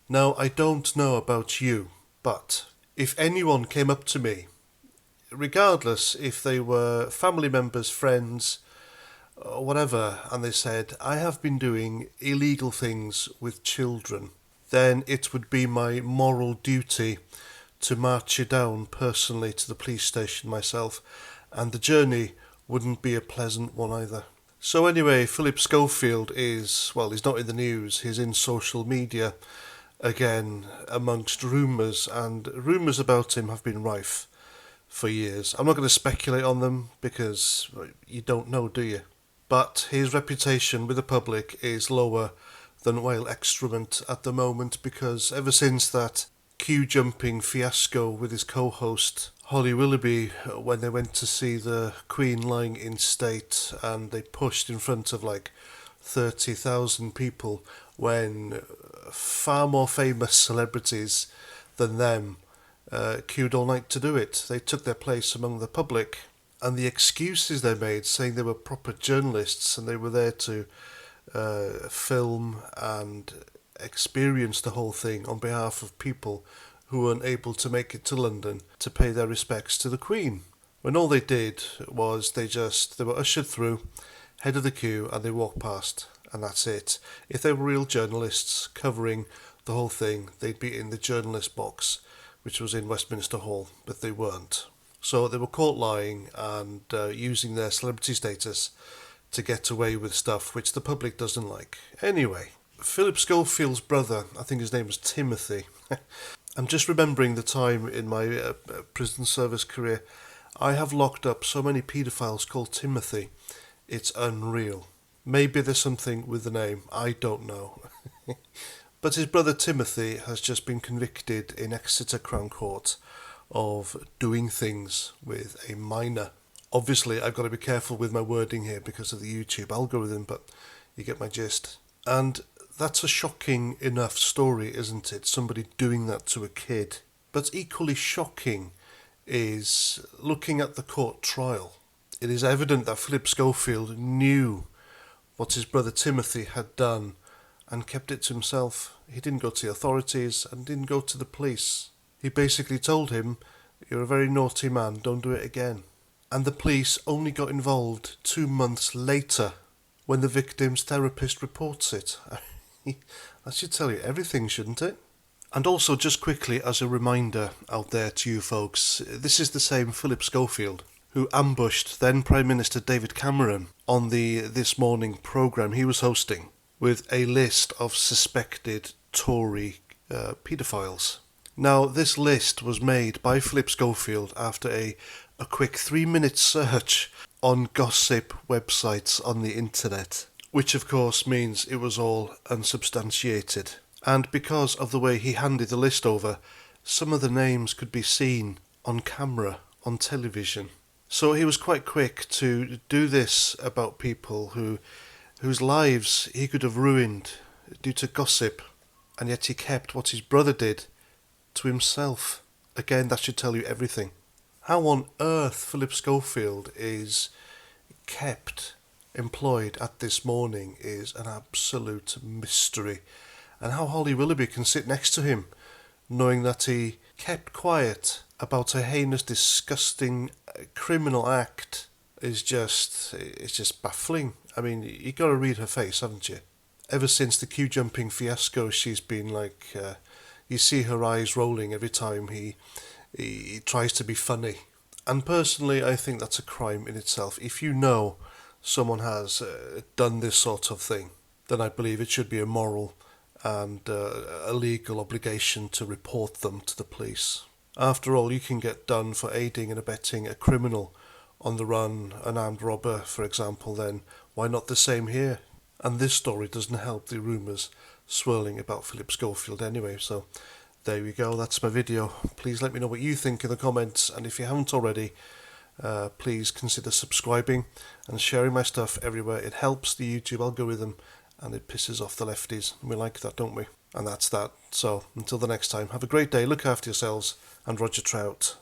Now, I don't know about you, but if anyone came up to me, regardless if they were family members, friends, or whatever, and they said, I have been doing illegal things with children, then it would be my moral duty to march you down personally to the police station myself, and the journey wouldn't be a pleasant one either. So anyway, Phillip Schofield is, well, he's not in the news, he's in social media again amongst rumours, and rumours about him have been rife for years. I'm not going to speculate on them because you don't know, do you? But his reputation with the public is lower than whale excrement at the moment, because ever since that queue jumping fiasco with his co-host Holly Willoughby, when they went to see the Queen lying in state and they pushed in front of like 30,000 people, when far more famous celebrities than them queued all night to do it. They took their place among the public, and the excuses they made, saying they were proper journalists and they were there to film and experience the whole thing on behalf of people who weren't able to make it to London to pay their respects to the Queen. When all they did was they were ushered through, head of the queue, and they walked past, and that's it. If they were real journalists covering the whole thing, they'd be in the journalist box, which was in Westminster Hall, but they weren't. So they were caught lying and using their celebrity status to get away with stuff which the public doesn't like. Anyway, Phillip Schofield's brother, I think his name was Timothy. I'm just remembering the time in my prison service career. I have locked up so many paedophiles called Timothy. It's unreal. Maybe there's something with the name, I don't know. But his brother Timothy has just been convicted in Exeter Crown Court of doing things with a minor. Obviously, I've got to be careful with my wording here because of the YouTube algorithm, but you get my gist. And that's a shocking enough story, isn't it? Somebody doing that to a kid. But equally shocking is looking at the court trial. It is evident that Phillip Schofield knew what his brother Timothy had done and kept it to himself. He didn't go to the authorities and didn't go to the police. He basically told him, you're a very naughty man, don't do it again. And the police only got involved 2 months later when the victim's therapist reports it. That should tell you everything, shouldn't it? And also, just quickly as a reminder out there to you folks, this is the same Phillip Schofield who ambushed then Prime Minister David Cameron on the This Morning programme he was hosting with a list of suspected Tory paedophiles. Now, this list was made by Phillip Schofield after a quick 3-minute search on gossip websites on the internet, which of course means it was all unsubstantiated. And because of the way he handed the list over, some of the names could be seen on camera, on television. So he was quite quick to do this about people whose lives he could have ruined due to gossip, and yet he kept what his brother did to himself. Again, that should tell you everything. How on earth Phillip Schofield is kept employed at This Morning is an absolute mystery. And how Holly Willoughby can sit next to him, knowing that he kept quiet about a heinous, disgusting criminal act, it's just baffling. I mean, you got to read her face, haven't you? Ever since the queue jumping fiasco, she's been like, you see her eyes rolling every time he tries to be funny. And personally, I think that's a crime in itself. If you know someone has done this sort of thing, then I believe it should be a moral and a legal obligation to report them to the police. After all, you can get done for aiding and abetting a criminal on the run, an armed robber, for example, then why not the same here? And this story doesn't help the rumours swirling about Phillip Schofield anyway, so there we go, that's my video. Please let me know what you think in the comments, and if you haven't already, please consider subscribing and sharing my stuff everywhere. It helps the YouTube algorithm and it pisses off the lefties, and we like that, don't we? And that's that. So until the next time, have a great day, look after yourselves, and Roger Trout.